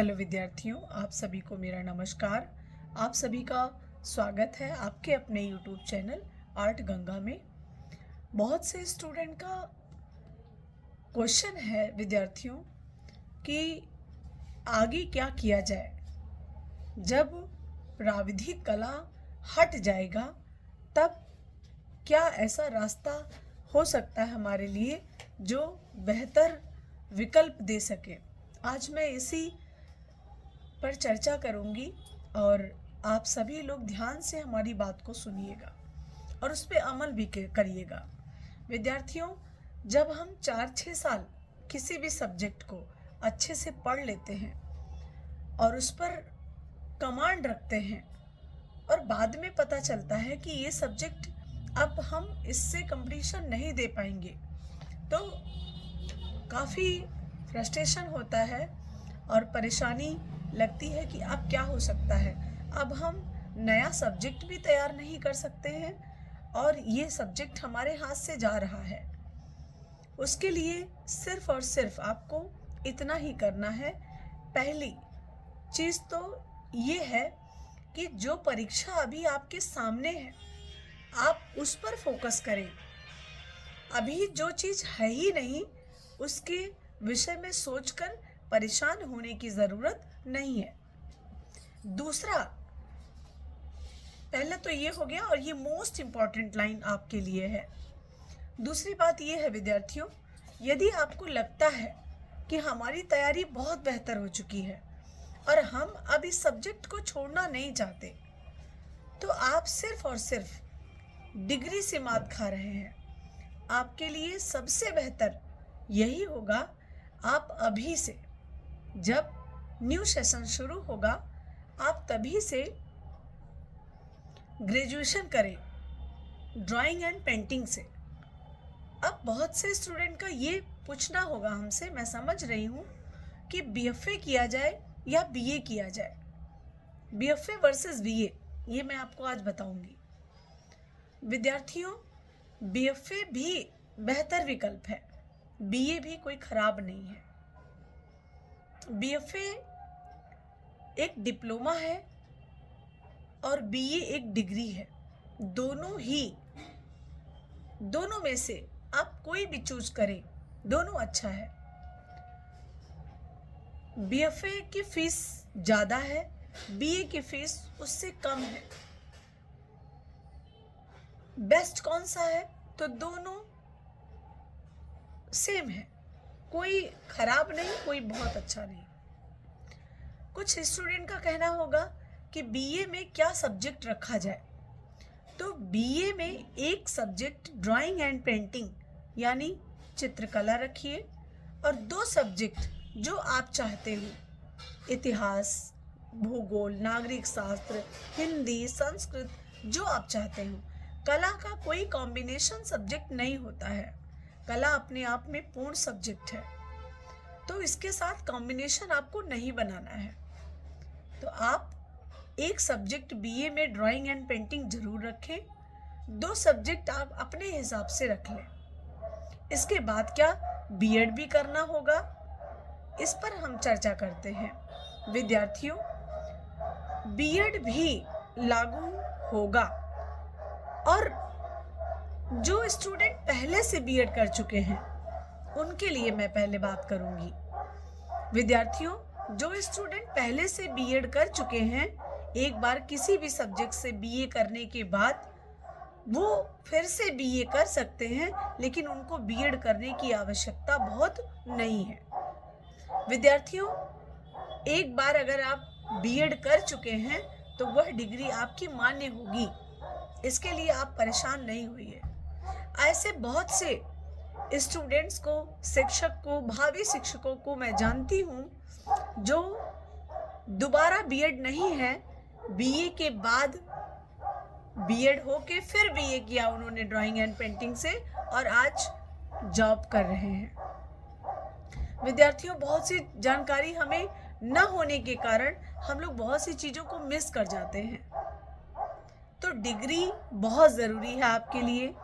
Hello विद्यार्थियों, आप सभी को मेरा नमस्कार। आप सभी का स्वागत है आपके अपने यूट्यूब चैनल आर्ट गंगा में। बहुत से स्टूडेंट का क्वेश्चन है विद्यार्थियों कि आगे क्या किया जाए जब प्राविधिक कला हट जाएगा, तब क्या ऐसा रास्ता हो सकता है हमारे लिए जो बेहतर विकल्प दे सके। आज मैं इसी पर चर्चा करूंगी और आप सभी लोग ध्यान से हमारी बात को सुनिएगा और उस पर अमल भी करिएगा। विद्यार्थियों, जब हम 4-6 साल किसी भी सब्जेक्ट को अच्छे से पढ़ लेते हैं और उस पर कमांड रखते हैं और बाद में पता चलता है कि ये सब्जेक्ट अब हम इससे कंपटीशन नहीं दे पाएंगे, तो काफ़ी फ्रस्ट्रेशन होता है और परेशानी लगती है कि अब क्या हो सकता है। अब हम नया सब्जेक्ट भी तैयार नहीं कर सकते हैं और ये सब्जेक्ट हमारे हाथ से जा रहा है। उसके लिए सिर्फ और सिर्फ आपको इतना ही करना है। पहली चीज़ तो ये है कि जो परीक्षा अभी आपके सामने है, आप उस पर फोकस करें। अभी जो चीज़ है ही नहीं, उसके विषय में सोचकर परेशान होने की ज़रूरत नहीं है। दूसरा, पहले तो ये हो गया और ये मोस्ट इम्पॉर्टेंट लाइन आपके लिए है। दूसरी बात ये है विद्यार्थियों, यदि आपको लगता है कि हमारी तैयारी बहुत बेहतर हो चुकी है और हम अब इस सब्जेक्ट को छोड़ना नहीं चाहते, तो आप सिर्फ और सिर्फ डिग्री से मात खा रहे हैं। आपके लिए सबसे बेहतर यही होगा, आप अभी से, जब न्यू सेशन शुरू होगा, आप तभी से ग्रेजुएशन करें ड्राइंग एंड पेंटिंग से। अब बहुत से स्टूडेंट का ये पूछना होगा हमसे, मैं समझ रही हूँ, कि बीएफए किया जाए या बीए किया जाए। बीएफए वर्सेस बीए, ये मैं आपको आज बताऊंगी। विद्यार्थियों, बीएफए भी बेहतर विकल्प है, बीए भी कोई खराब नहीं है। बीएफए एक डिप्लोमा है और बीए एक डिग्री है। दोनों में से आप कोई भी चूज करें, दोनों अच्छा है। बीएफए की फीस ज़्यादा है, बीए की फीस उससे कम है। बेस्ट कौन सा है? तो दोनों सेम है, कोई खराब नहीं, कोई बहुत अच्छा नहीं। कुछ स्टूडेंट का कहना होगा कि बीए में क्या सब्जेक्ट रखा जाए। तो बीए में एक सब्जेक्ट ड्राइंग एंड पेंटिंग यानी चित्रकला रखिए और 2 सब्जेक्ट जो आप चाहते हो, इतिहास, भूगोल, नागरिक शास्त्र, हिंदी, संस्कृत, जो आप चाहते हो। कला का कोई कॉम्बिनेशन सब्जेक्ट नहीं होता है, कला अपने आप में पूर्ण सब्जेक्ट है, तो इसके साथ कॉम्बिनेशन आपको नहीं बनाना है। तो आप एक सब्जेक्ट बीए में ड्राइंग एंड पेंटिंग जरूर रखें, 2 सब्जेक्ट आप अपने हिसाब से रख लें। इसके बाद क्या बीएड भी करना होगा, इस पर हम चर्चा करते हैं। विद्यार्थियों, बीएड भी लागू होगा और जो स्टूडेंट पहले से बीएड कर चुके हैं उनके लिए मैं पहले बात करूंगी। विद्यार्थियों, जो स्टूडेंट पहले से बीएड कर चुके हैं, एक बार किसी भी सब्जेक्ट से बीए करने के बाद वो फिर से बीए कर सकते हैं, लेकिन उनको बीएड करने की आवश्यकता बहुत नहीं है। विद्यार्थियों, एक बार अगर आप बीएड कर चुके हैं तो वह डिग्री आपकी मान्य होगी, इसके लिए आप परेशान नहीं होइए। ऐसे बहुत से स्टूडेंट्स को, शिक्षक को, भावी शिक्षकों को मैं जानती हूँ जो दोबारा बीएड नहीं है, बीए के बाद बीएड होके फिर बीए किया उन्होंने ड्राइंग एंड पेंटिंग से और आज जॉब कर रहे हैं। विद्यार्थियों, बहुत सी जानकारी हमें न होने के कारण हम लोग बहुत सी चीज़ों को मिस कर जाते हैं। तो डिग्री बहुत ज़रूरी है आपके लिए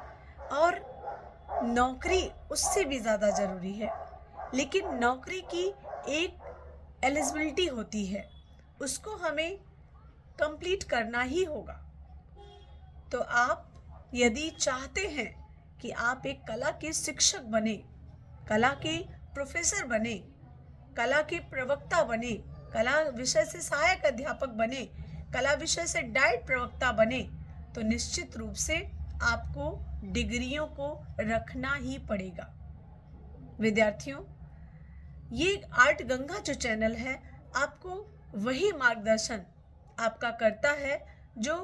और नौकरी उससे भी ज़्यादा ज़रूरी है, लेकिन नौकरी की एक एलिजिबिलिटी होती है उसको हमें कंप्लीट करना ही होगा। तो आप यदि चाहते हैं कि आप एक कला के शिक्षक बने, कला के प्रोफेसर बने, कला के प्रवक्ता बने, कला विषय से सहायक अध्यापक बने, कला विषय से डाइट प्रवक्ता बने, तो निश्चित रूप से आपको डिग्रियों को रखना ही पड़ेगा। विद्यार्थियों, ये आर्ट गंगा जो चैनल है आपको वही मार्गदर्शन आपका करता है जो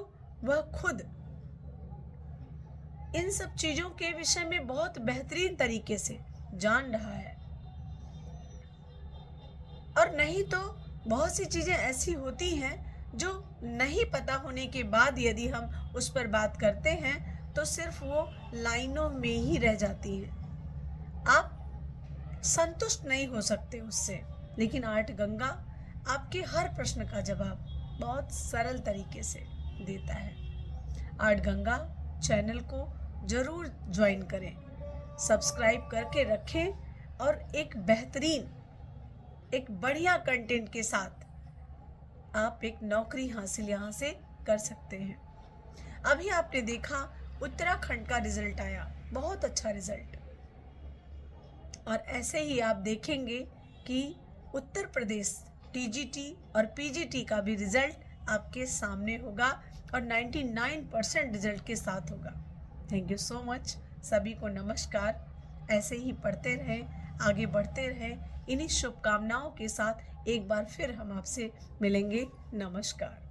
वह खुद इन सब चीज़ों के विषय में बहुत बेहतरीन तरीके से जान रहा है। और नहीं तो बहुत सी चीज़ें ऐसी होती हैं जो नहीं पता होने के बाद यदि हम उस पर बात करते हैं तो सिर्फ वो लाइनों में ही रह जाती हैं, आप संतुष्ट नहीं हो सकते उससे। लेकिन आर्ट गंगा आपके हर प्रश्न का जवाब बहुत सरल तरीके से देता है। आर्ट गंगा चैनल को ज़रूर ज्वाइन करें, सब्सक्राइब करके रखें और एक बेहतरीन, एक बढ़िया कंटेंट के साथ आप एक नौकरी हासिल यहाँ से कर सकते हैं। अभी आपने देखा उत्तराखंड का रिजल्ट आया, बहुत अच्छा रिजल्ट, और ऐसे ही आप देखेंगे कि उत्तर प्रदेश टीजीटी और पीजीटी का भी रिजल्ट आपके सामने होगा और 99% रिजल्ट के साथ होगा। थैंक यू सो मच, सभी को नमस्कार। ऐसे ही पढ़ते रहें, आगे बढ़ते रहें। इन्हीं शुभकामनाओं के साथ एक बार फिर हम आपसे मिलेंगे। नमस्कार।